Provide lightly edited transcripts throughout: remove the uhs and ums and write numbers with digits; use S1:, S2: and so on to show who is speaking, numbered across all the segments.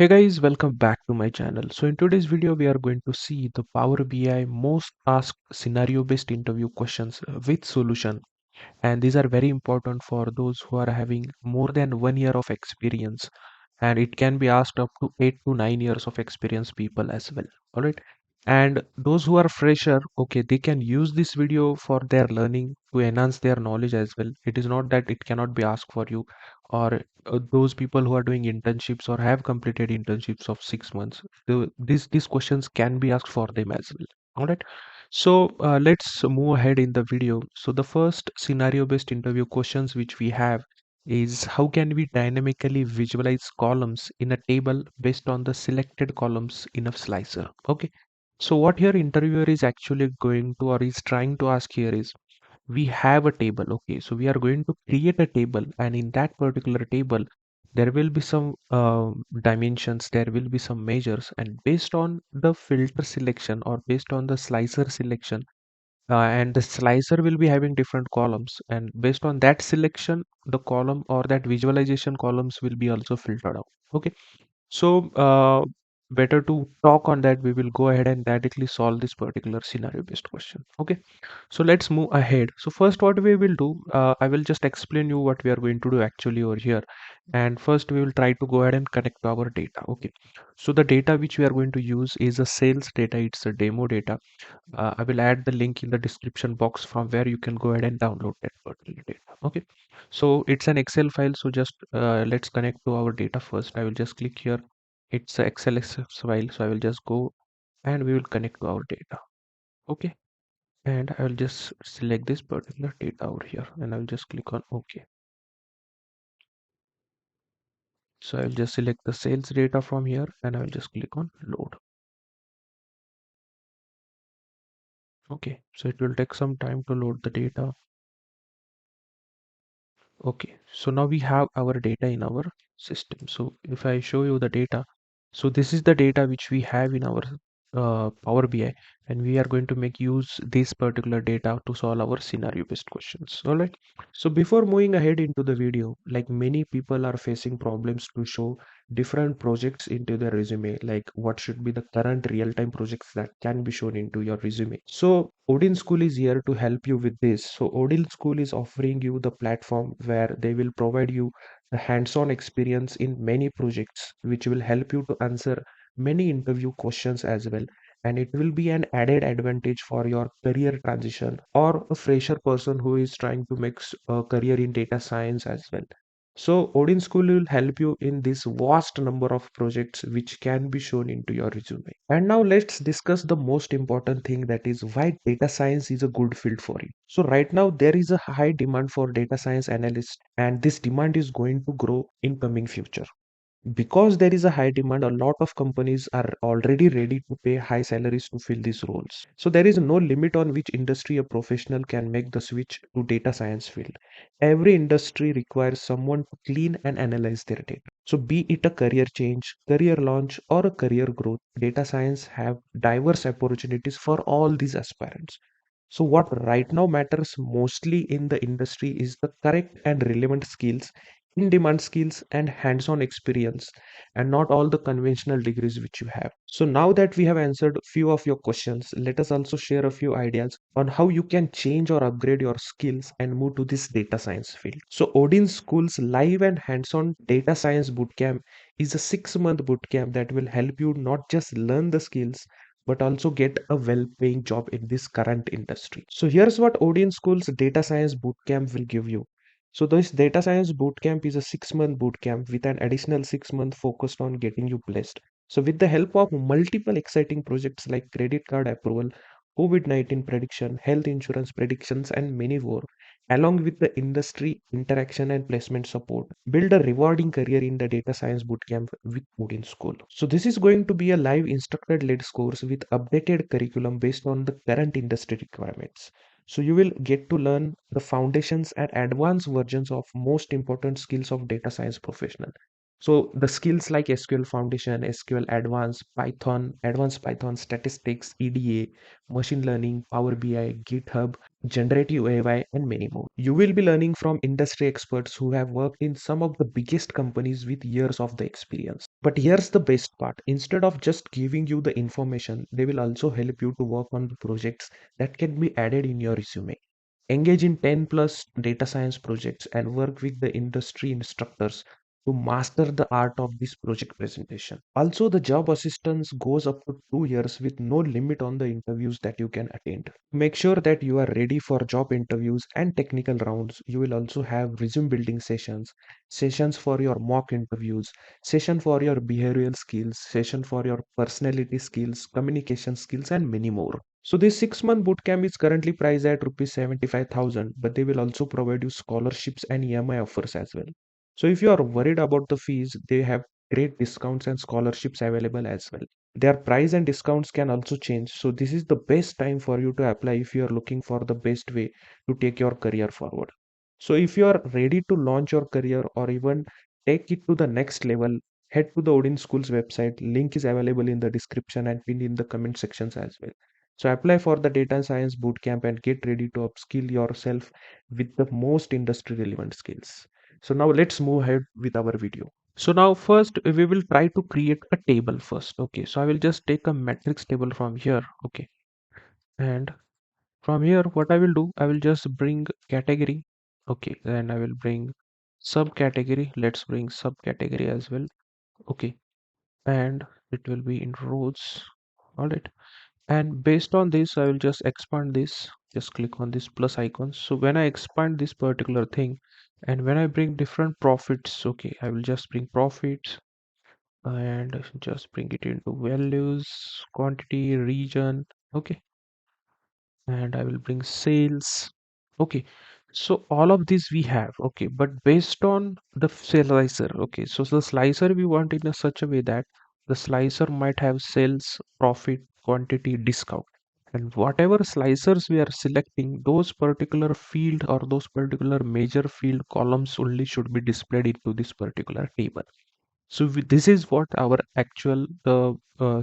S1: Hey guys, welcome back to my channel. So in today's video, we are going to see the Power BI most asked scenario based interview questions with solution. And these are very important for those who are having more than 1 year of experience. And it can be asked up to 8 to 9 years of experience people as well. All right. And those who are fresher, okay, they can use this video for their learning to enhance their knowledge as well. It is not that it cannot be asked for you, or those people who are doing internships or have completed internships of 6 months. These questions can be asked for them as well. All right. So let's move ahead in the video. So the first scenario based interview questions which we have is how can we dynamically visualize columns in a table based on the selected columns in a slicer. Okay, so what your interviewer is actually going to or is trying to ask here is, we have a table. Okay, so we are going to create a table, and in that particular table there will be some dimensions, there will be some measures, and based on the filter selection or based on the slicer selection, and the slicer will be having different columns, and based on that selection the column or that visualization columns will be also filtered out. Okay, so better to talk on that, we will go ahead and directly solve this particular scenario based question. Okay, so let's move ahead. So first what we will do, I will just explain you what we are going to do actually over here. And first we will try to go ahead and connect to our data. Okay, so the data which we are going to use is a sales data, it's a demo data. I will add the link in the description box from where you can go ahead and download that particular data. Okay, so it's an Excel file. So just let's connect to our data first. I will just click here. It's a Excel file. So I will just go and we will connect to our data. Okay, and I will just select this particular data over here and I will just click on OK. So I will just select the sales data from here and I will just click on load. Okay, so it will take some time to load the data. Okay, so now we have our data in our system. So if I show you the data, so this is the data which we have in our Power BI, and we are going to make use this particular data to solve our scenario based questions. All right. So before moving ahead into the video, like many people are facing problems to show different projects into their resume, like what should be the current real-time projects that can be shown into your resume. So Odin School is here to help you with this. So Odin School is offering you the platform where they will provide you the hands-on experience in many projects, which will help you to answer many interview questions as well. And it will be an added advantage for your career transition or a fresher person who is trying to make a career in data science as well. So Odin School will help you in this vast number of projects which can be shown into your resume. And now let's discuss the most important thing, that is why data science is a good field for you. So right now there is a high demand for data science analysts, and this demand is going to grow in coming future. Because there is a high demand, a lot of companies are already ready to pay high salaries to fill these roles. So there is no limit on which industry a professional can make the switch to data science field. Every industry requires someone to clean and analyze their data. So be it a career change, career launch, or a career growth, data science have diverse opportunities for all these aspirants. So what right now matters mostly in the industry is the correct and relevant skills, in-demand skills, and hands-on experience, and not all the conventional degrees which you have. So now that we have answered a few of your questions, let us also share a few ideas on how you can change or upgrade your skills and move to this data science field. So Odin School's live and hands-on data science bootcamp is a 6-month bootcamp that will help you not just learn the skills but also get a well-paying job in this current industry. So here's what Odin School's data science bootcamp will give you. So this data science bootcamp is a 6-month bootcamp with an additional 6 month focused on getting you blessed. So with the help of multiple exciting projects like credit card approval, COVID-19 prediction, health insurance predictions, and many more, along with the industry interaction and placement support, build a rewarding career in the data science bootcamp with Odin School. So this is going to be a live instructor-led course with updated curriculum based on the current industry requirements. So you will get to learn the foundations and advanced versions of most important skills of data science professional. So the skills like SQL Foundation, SQL Advanced Python, Statistics, EDA, Machine Learning, Power BI, GitHub, Generative AI, and many more. You will be learning from industry experts who have worked in some of the biggest companies with years of the experience. But here's the best part. Instead of just giving you the information, they will also help you to work on the projects that can be added in your resume. Engage in 10 plus data science projects and work with the industry instructors to master the art of this project presentation. Also, the job assistance goes up to 2 years with no limit on the interviews that you can attend. Make sure that you are ready for job interviews and technical rounds. You will also have resume building sessions, sessions for your mock interviews, session for your behavioral skills, session for your personality skills, communication skills, and many more. So this 6-month bootcamp is currently priced at rupees 75,000, but they will also provide you scholarships and EMI offers as well. So if you are worried about the fees, they have great discounts and scholarships available as well. Their price and discounts can also change. So this is the best time for you to apply if you are looking for the best way to take your career forward. So if you are ready to launch your career or even take it to the next level, head to the Odin School's website. Link is available in the description and pinned in the comment sections as well. So apply for the data science bootcamp and get ready to upskill yourself with the most industry relevant skills. So now let's move ahead with our video. So now first we will try to create a table first. Okay, so I will just take a matrix table from here. Okay, and from here what I will do, I will just bring category. Okay, then I will bring subcategory. Let's bring subcategory as well. Okay, and it will be in rows. All right, and based on this I will just expand this. Just click on this plus icon. So when I expand this particular thing and when I bring different profits, okay, I will just bring profits and just bring it into values, quantity, region. Okay, and I will bring sales. Okay, so all of these we have. Okay, but based on the slicer. Okay, so the slicer we want in a such a way that the slicer might have sales, profit, quantity, discount, and whatever slicers we are selecting, those particular field or those particular major field columns only should be displayed into this particular table. So this is what our actual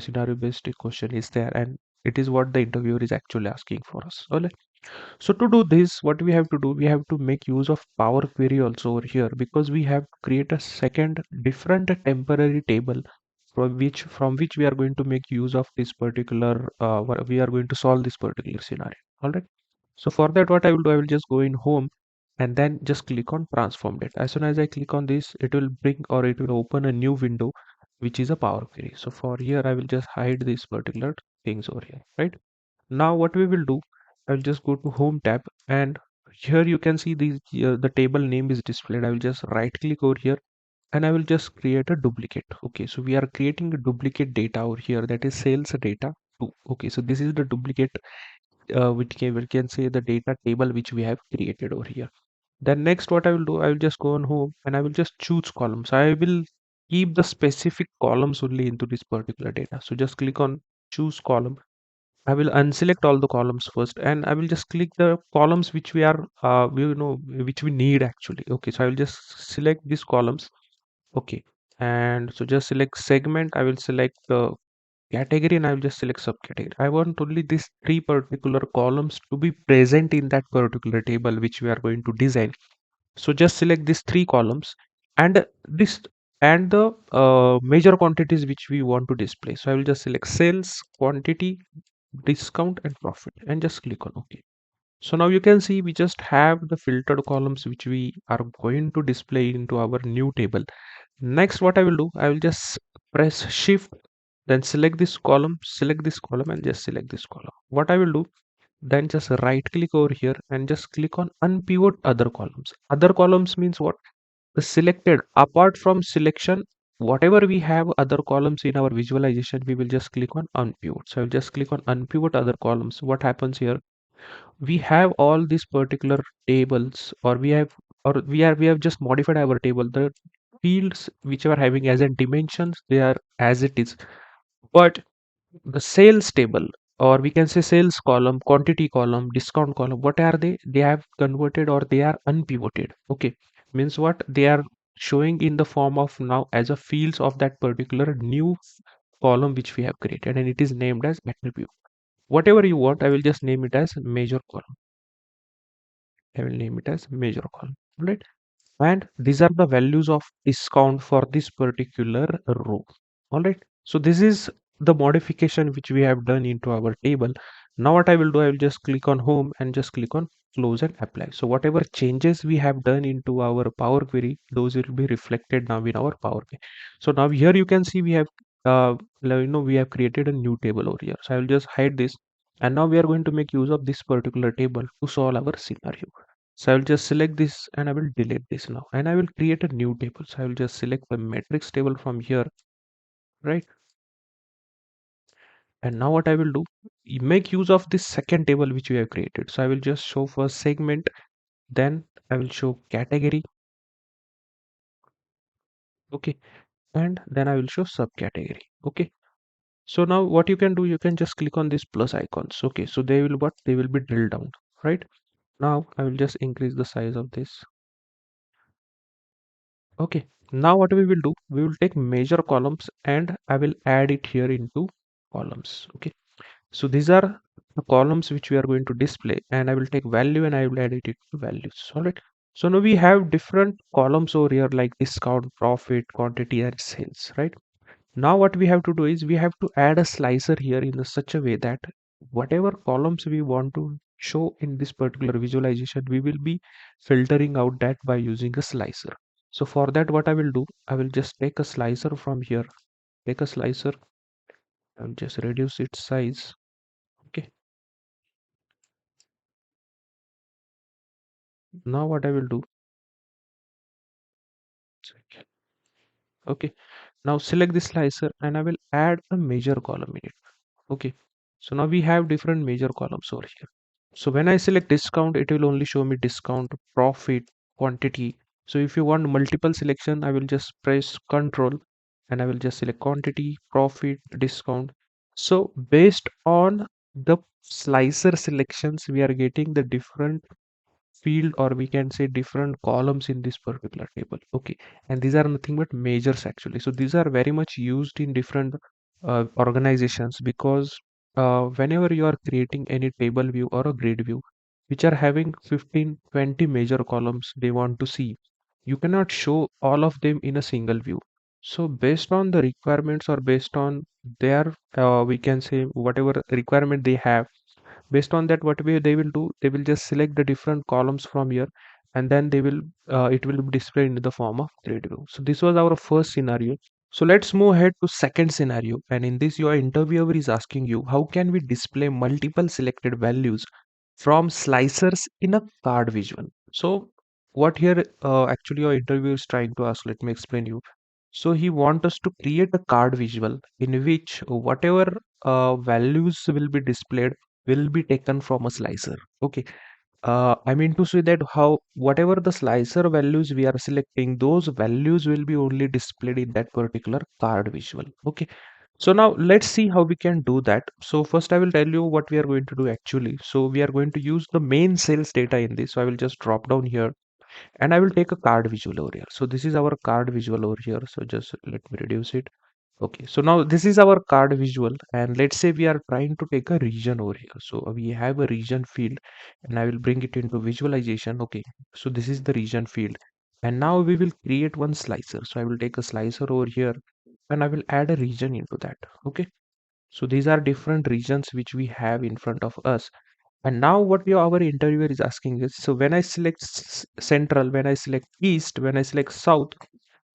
S1: scenario based question is there, and it is what the interviewer is actually asking for us. All right. So to do this, what we have to do, we have to make use of Power Query also over here, because we have to create a second different temporary table from which we are going to make use of this particular we are going to solve this particular scenario. All right. So for that, what I will do, I will just go in home and then just click on transform data. As soon as I click on this, it will bring or it will open a new window, which is a Power Query. So for here, I will just hide these particular things over here, right? Now what we will do, I will just go to home tab, and here you can see the table name is displayed. I will just right click over here and I will just create a duplicate. Okay, so we are creating a duplicate data over here, that is sales data 2. Okay, so this is the duplicate we can say the data table which we have created over here. Then next what I will do, I will just go on home and I will just choose columns. I will keep the specific columns only into this particular data. So just click on choose column. I will unselect all the columns first and I will just click the columns which which we need actually. Okay, so I will just select these columns. Okay, and so just select segment. I will select the category and I will just select subcategory. I want only these three particular columns to be present in that particular table which we are going to design. So just select these three columns and this and the major quantities which we want to display. So I will just select sales, quantity, discount, and profit and just click on OK. So now you can see we just have the filtered columns which we are going to display into our new table. Next, what I will do, I will just press shift, then select this column and just select this column. What I will do, then just right click over here and just click on unpivot other columns. Other columns means what? The selected, apart from selection, whatever we have other columns in our visualization, we will just click on unpivot. So I will just click on unpivot other columns. What happens here? We have all these particular tables, or we have just modified our table. The fields which are having as in dimensions, they are as it is, but the sales table, or we can say sales column, quantity column, discount column, what are they? They have converted or they are unpivoted. Okay, means what? They are showing in the form of now as a fields of that particular new column which we have created, and it is named as attribute. Whatever you want, I will just name it as major column. I will name it as major column. Right? And these are the values of discount for this particular row. All right, so this is the modification which we have done into our table. Now what I will do, I will just click on home and just click on close and apply. So whatever changes we have done into our Power Query, those will be reflected now in our Power BI. So now here you can see we have we have created a new table over here. So I will just hide this, and now we are going to make use of this particular table to solve our scenario. So I will just select this and I will delete this now, and I will create a new table. So I will just select the matrix table from here, right? And now what I will do, make use of this second table which we have created. So I will just show first segment, then I will show category, okay, and then I will show subcategory, okay. So now what you can do, you can just click on these plus icons, okay. So they will what, they will be drilled down, right? Now I will just increase the size of this. Okay, now what we will do, we will take measure columns and I will add it here into columns. Okay, so these are the columns which we are going to display, and I will take value and I will add it into values. All right, so now we have different columns over here like discount, profit, quantity, and sales, right? Now what we have to do is we have to add a slicer here in such a way that whatever columns we want to show in this particular visualization, we will be filtering out that by using a slicer. So for that, what I will do, I will just take a slicer from here, take a slicer, I'll just reduce its size. Okay, now what I will do, okay, now select the slicer and I will add a measure column in it. Okay, so now we have different measure columns over here. So when I select discount, it will only show me discount, profit, quantity. So if you want multiple selection, I will just press control and I will just select quantity, profit, discount. So based on the slicer selections, we are getting the different field, or we can say different columns in this particular table. Okay, and these are nothing but measures actually. So these are very much used in different organizations, because whenever you are creating any table view or a grid view which are having 15-20 major columns they want to see, you cannot show all of them in a single view. So based on the requirements, or based on their we can say whatever requirement they have, based on that what they will do, they will just select the different columns from here, and then they will it will be displayed in the form of grid view. So this was our first scenario. So let's move ahead to second scenario, and in this your interviewer is asking you how can we display multiple selected values from slicers in a card visual. So what here actually your interviewer is trying to ask, let me explain you. So he wants us to create a card visual in which whatever values will be displayed will be taken from a slicer. Okay. I mean to say that how whatever the slicer values we are selecting, those values will be only displayed in that particular card visual. Okay. So now let's see how we can do that. So first I will tell you what we are going to do actually. So we are going to use the main sales data in this. So I will just drop down here and I will take a card visual over here. So this is our card visual over here. So just let me reduce it. Okay, so now this is our card visual, and let's say we are trying to take a region over here. So we have a region field and I will bring it into visualization. Okay, so this is the region field, and now we will create one slicer. So I will take a slicer over here and I will add a region into that. Okay, so these are different regions which we have in front of us. And now what our interviewer is asking is, so when I select central, when I select east, when I select south,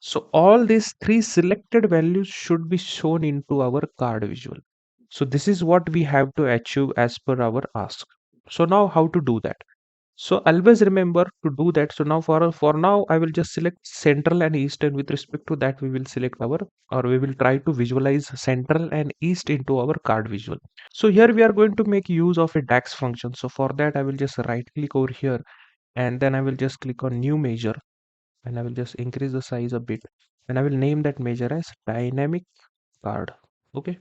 S1: so all these three selected values should be shown into our card visual. So this is what we have to achieve as per our ask. So now how to do that? So always remember to do that. So now for now I will just select central and east, and with respect to that we will select our, or we will try to visualize central and east into our card visual. So here we are going to make use of a DAX function. So for that I will just right click over here and then I will just click on new measure, and I will just increase the size a bit, and I will name that measure as dynamic card. Okay,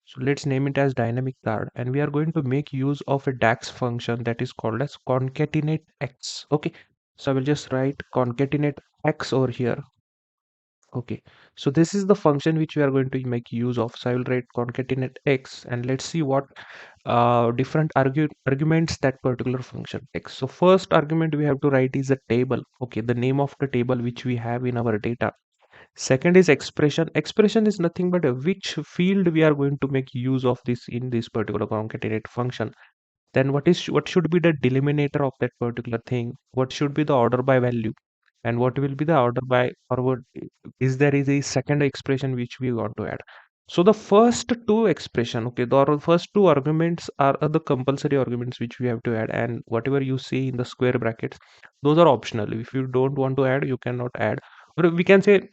S1: so let's name it as dynamic card, and we are going to make use of a DAX function that is called as concatenate x. Okay, so I will just write concatenate x over here, Okay, so this is the function which we are going to make use of. So I will write concatenate x, and let's see what different arguments that particular function takes. So first argument we have to write is a table. Okay, the name of the table which we have in our data. Second is expression. Expression is nothing but which field we are going to make use of this in this particular concatenate function. Then what should be the delimiter of that particular thing? What should be the order by value? And what will be the order by forward? Is there is a second expression which we want to add? So the first two expression, okay, the first two arguments are the compulsory arguments which we have to add, and whatever you see in the square brackets, those are optional. If you don't want to add, you cannot add, or we can say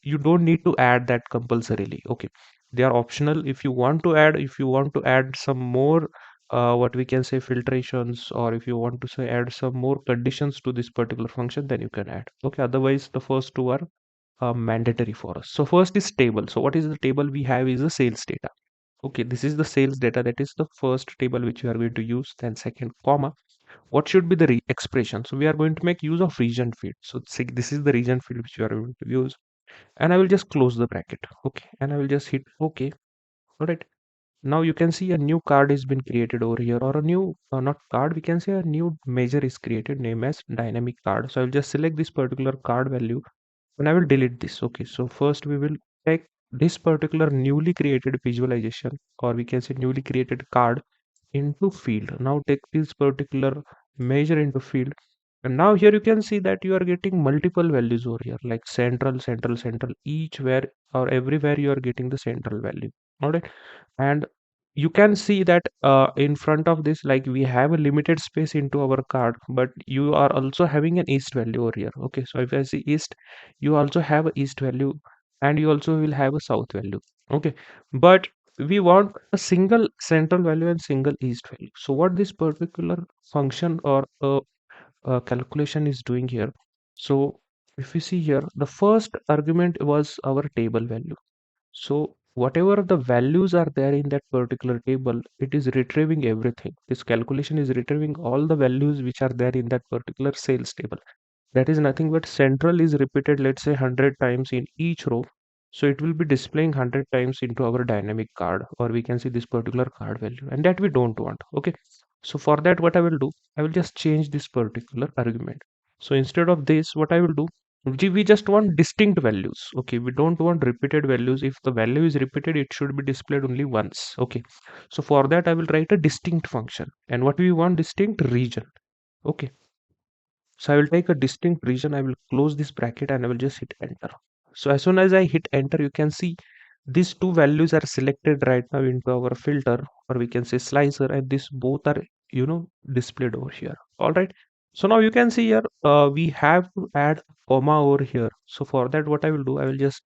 S1: you don't need to add that compulsorily. Okay, they are optional. If you want to add, if you want to add some more what we can say filtrations, or if you want to say add some more conditions to this particular function, then you can add. Okay, otherwise the first two are mandatory for us. So first is table. So what is the table we have is the sales data. Okay, this is the sales data. That is the first table which we are going to use. Then second comma, what should be the expression? So we are going to make use of region field. So this is the region field which we are going to use, and I will just close the bracket. Okay, and I will just hit okay. All right, now you can see a new card has been created over here, or a new not card, we can say a new measure is created named as dynamic card. So I will just select this particular card value, and I will delete this. Okay, so first we will take this particular newly created visualization, or we can say newly created card, into field. Now take this particular measure into field, and now here you can see that you are getting multiple values over here, like central, central, central, each where or everywhere you are getting the central value. All right, and you can see that in front of this, like we have a limited space into our card, but you are also having an east value over here. Okay, so if I see east, you also have a east value, and you also will have a south value. Okay, but we want a single central value and single east value. So what this particular function or calculation is doing here, so if we see here, the first argument was our table value. So whatever the values are there in that particular table, it is retrieving everything. This calculation is retrieving all the values which are there in that particular sales table. That is nothing but central is repeated, let's say 100 times in each row. So it will be displaying 100 times into our dynamic card, or we can see this particular card value, and that we don't want. Okay. So for that, what I will do, I will just change this particular argument. So instead of this, what I will do, we just want distinct values. Okay, we don't want repeated values. If the value is repeated, it should be displayed only once. Okay, so for that I will write a distinct function, and what we want, distinct region. Okay, so I will take a distinct region, I will close this bracket, and I will just hit enter. So as soon as I hit enter, you can see these two values are selected right now into our filter, or we can say slicer, and these both are, displayed over here. All right. So now you can see here, we have to add a comma over here. So for that, what I will do, I will just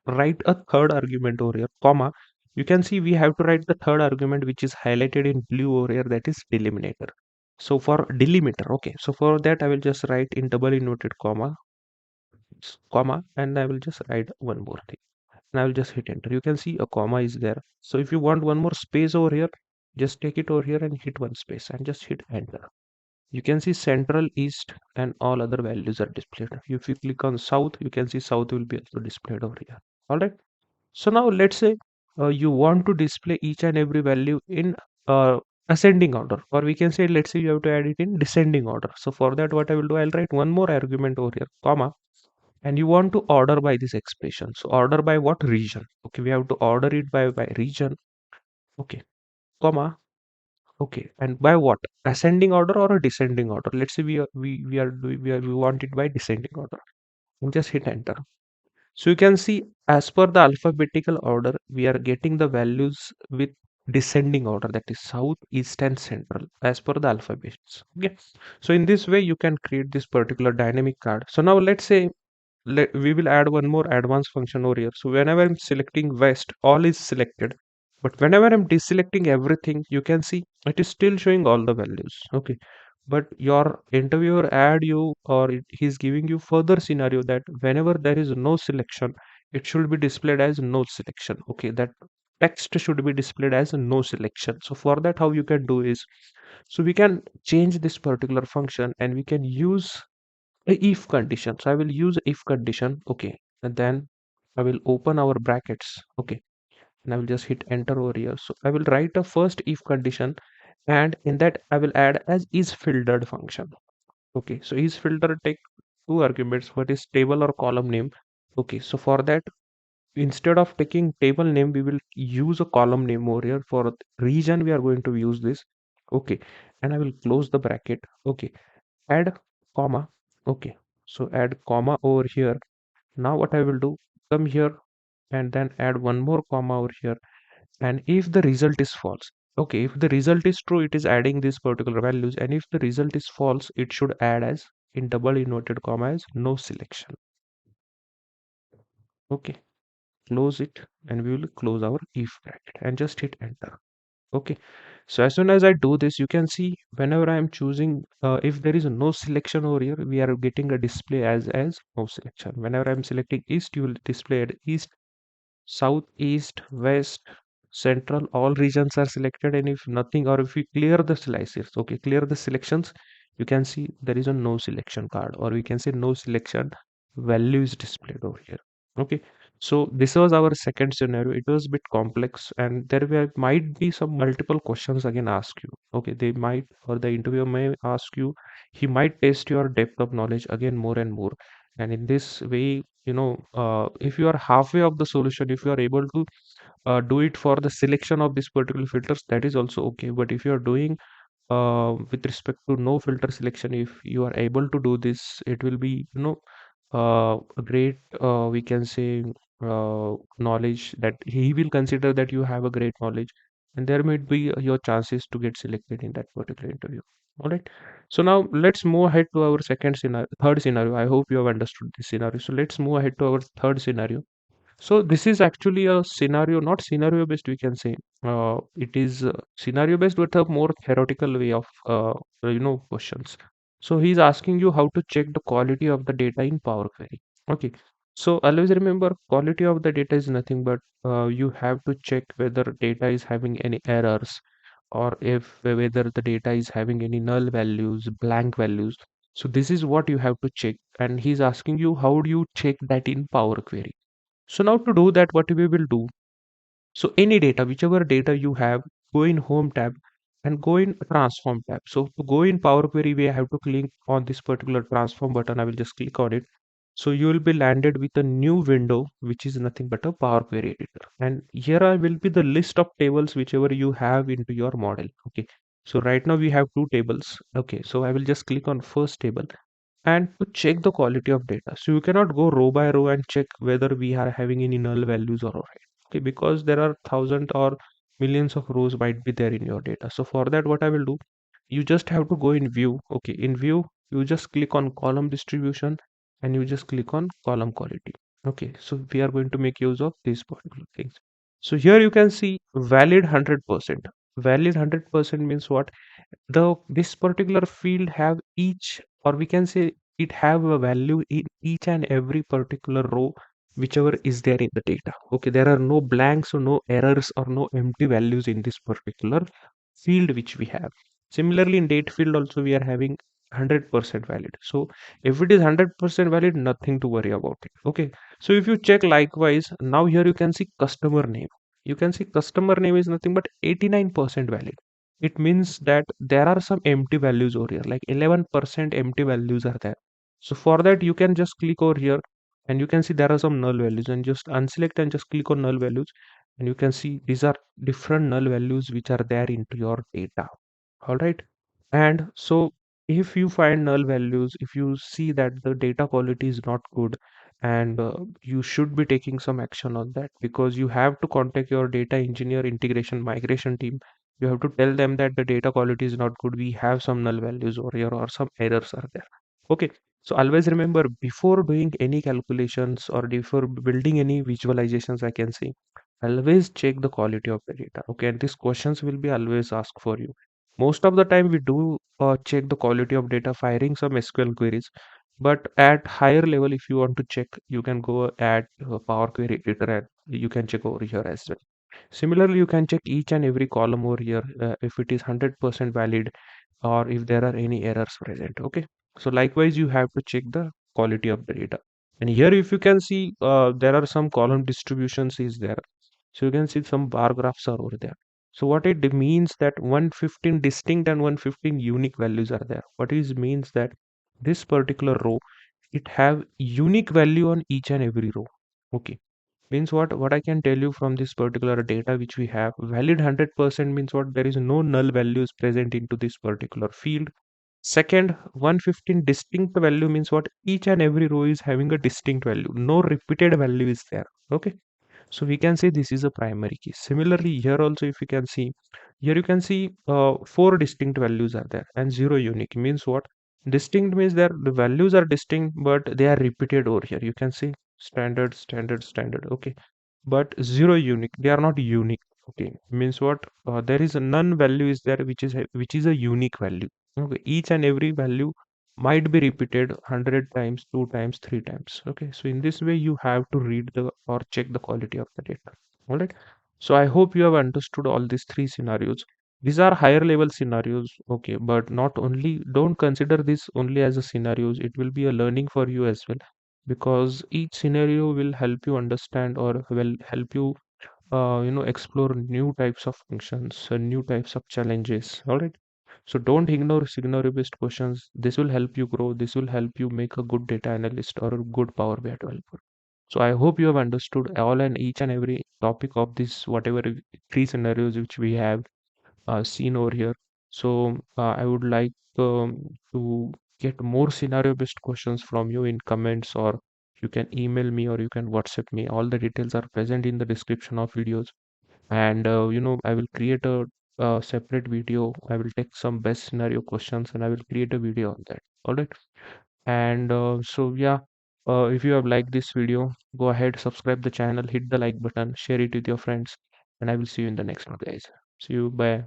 S1: write a third argument over here, comma. You can see we have to write the third argument, which is highlighted in blue over here, that is delimiter. So for delimiter, okay, so for that I will just write in double inverted comma, comma, and I will just write one more thing, and I will just hit enter. You can see a comma is there. So if you want one more space over here, just take it over here and hit one space and just hit enter. You can see central, east, and all other values are displayed. If you click on south, you can see south will be also displayed over here. All right. So now let's say you want to display each and every value in ascending order, or we can say, let's say you have to add it in descending order. So for that, what I will do, I'll write one more argument over here, comma, and you want to order by this expression. So order by what region? Okay, we have to order it by region. Okay, comma. Okay, and by what? Ascending order or a descending order? Let's say we want it by descending order. And just hit enter. So you can see, as per the alphabetical order, we are getting the values with descending order, that is south, east, and central, as per the alphabets. Okay. So in this way, you can create this particular dynamic card. So now let's say we will add one more advanced function over here. So whenever I'm selecting west, all is selected. But whenever I'm deselecting everything, you can see it is still showing all the values. Okay. But your interviewer add you, or he's giving you further scenario that whenever there is no selection, it should be displayed as no selection. Okay, that text should be displayed as no selection. So for that, how you can do is, so we can change this particular function, and we can use a if condition. So I will use if condition. Okay, and then I will open our brackets. Okay, and I will just hit enter over here. So I will write a first if condition, and in that I will add as is filtered function. Okay, so is filter take two arguments, what is table or column name. Okay, so for that, instead of taking table name, we will use a column name over here. For region, we are going to use this. Okay, and I will close the bracket. Okay, add comma. Okay, so add comma over here. Now what I will do, come here and then add one more comma over here. And if the result is false, okay, if the result is true, it is adding these particular values, and if the result is false, it should add as in double inverted comma as no selection. Okay, close it, and we will close our if bracket and just hit enter. Okay, so as soon as I do this, you can see whenever I am choosing, if there is no selection over here, we are getting a display as no selection. Whenever I'm selecting east, you will display at east, south, east, west, central, all regions are selected. And if nothing, or if we clear the slices, okay, clear the selections, you can see there is a no selection card, or we can say no selection value is displayed over here. Okay, so this was our second scenario. It was a bit complex, and might be some multiple questions again ask you. Okay, they might, or the interviewer may ask you, he might test your depth of knowledge again more and more. And in this way, if you are halfway of the solution, if you are able to do it for the selection of these particular filters, that is also okay. But if you are doing with respect to no filter selection, if you are able to do this, it will be a great, we can say, knowledge, that he will consider that you have a great knowledge, and there might be your chances to get selected in that particular interview. All right, so now let's move ahead to our third scenario. I hope you have understood this scenario. So let's move ahead to our third scenario. So this is actually a scenario, not scenario based, we can say. It is scenario based, but a more theoretical way of questions. So he's asking you how to check the quality of the data in Power Query. Okay. So always remember, quality of the data is nothing but you have to check whether data is having any errors, or if whether the data is having any null values, blank values. So this is what you have to check, and he's asking you how do you check that in Power Query. So now to do that, what we will do, so any data, whichever data you have, go in Home tab and go in Transform tab. So to go in Power Query, we have to click on this particular Transform button. I will just click on it. So you will be landed with a new window, which is nothing but a Power Query editor. And here I will be the list of tables whichever you have into your model. Okay. So right now we have two tables. Okay. So I will just click on first table and to check the quality of data. So you cannot go row by row and check whether we are having any null values or not. Okay, because there are thousands or millions of rows might be there in your data. So for that, what I will do, you just have to go in view. Okay, in view, you just click on column distribution and you just click on column quality. Okay, so we are going to make use of these particular things. So here you can see valid 100%. Valid 100% means what? This particular field have each, or we can say it have a value in each and every particular row whichever is there in the data. Okay, there are no blanks or no errors or no empty values in this particular field which we have. Similarly, in date field also we are having 100% valid. So if it is 100% valid, nothing to worry about it. Okay, so if you check likewise, now here you can see customer name. You can see customer name is nothing but 89% valid. It means that there are some empty values over here, like 11% empty values are there. So for that, you can just click over here and you can see there are some null values, and just unselect and just click on null values, and you can see these are different null values which are there into your data. All right. And so if you find null values, if you see that the data quality is not good, and you should be taking some action on that, because you have to contact your data engineer, integration, migration team. You have to tell them that the data quality is not good. We have some null values over here, or some errors are there. Okay. So always remember, before doing any calculations or before building any visualizations, I can say, always check the quality of the data. Okay. And these questions will be always asked for you. Most of the time we do check the quality of data firing some SQL queries, but at higher level, if you want to check, you can go at Power Query Editor and you can check over here as well. Similarly, you can check each and every column over here if it is 100% valid, or if there are any errors present. Okay, so likewise, you have to check the quality of the data. And here if you can see, there are some column distributions is there. So you can see some bar graphs are over there. So what it means that 115 distinct and 115 unique values are there. What is means that this particular row, it have unique value on each and every row. Okay. Means what I can tell you from this particular data which we have, valid 100% means what, there is no null values present into this particular field. Second, 115 distinct value means what, each and every row is having a distinct value, no repeated value is there. Okay, so we can say this is a primary key. Similarly here also, if you can see, here you can see four distinct values are there and zero unique. Means what, distinct means that the values are distinct but they are repeated over here. You can see standard, standard, standard. Okay, but zero unique, they are not unique. Okay, means what, there is a none value is there which is a unique value. Okay, each and every value might be repeated 100 times, 2 times, 3 times. Okay, so in this way you have to read the or check the quality of the data. All right, so I hope you have understood all these three scenarios. These are higher level scenarios. Okay, but not only, don't consider this only as a scenarios, it will be a learning for you as well, because each scenario will help you understand or will help you explore new types of functions and new types of challenges. All right, so don't ignore scenario based questions. This will help you grow, this will help you make a good data analyst or a good Power BI developer. So I hope you have understood all and each and every topic of this whatever three scenarios which we have seen over here. So I would like to get more scenario based questions from you in comments, or you can email me or you can WhatsApp me. All the details are present in the description of videos. And I will create a separate video. I will take some best scenario questions and I will create a video on that. All right. And so yeah, if you have liked this video, go ahead, subscribe the channel, hit the like button, share it with your friends, and I will see you in the next one, guys. See you. Bye.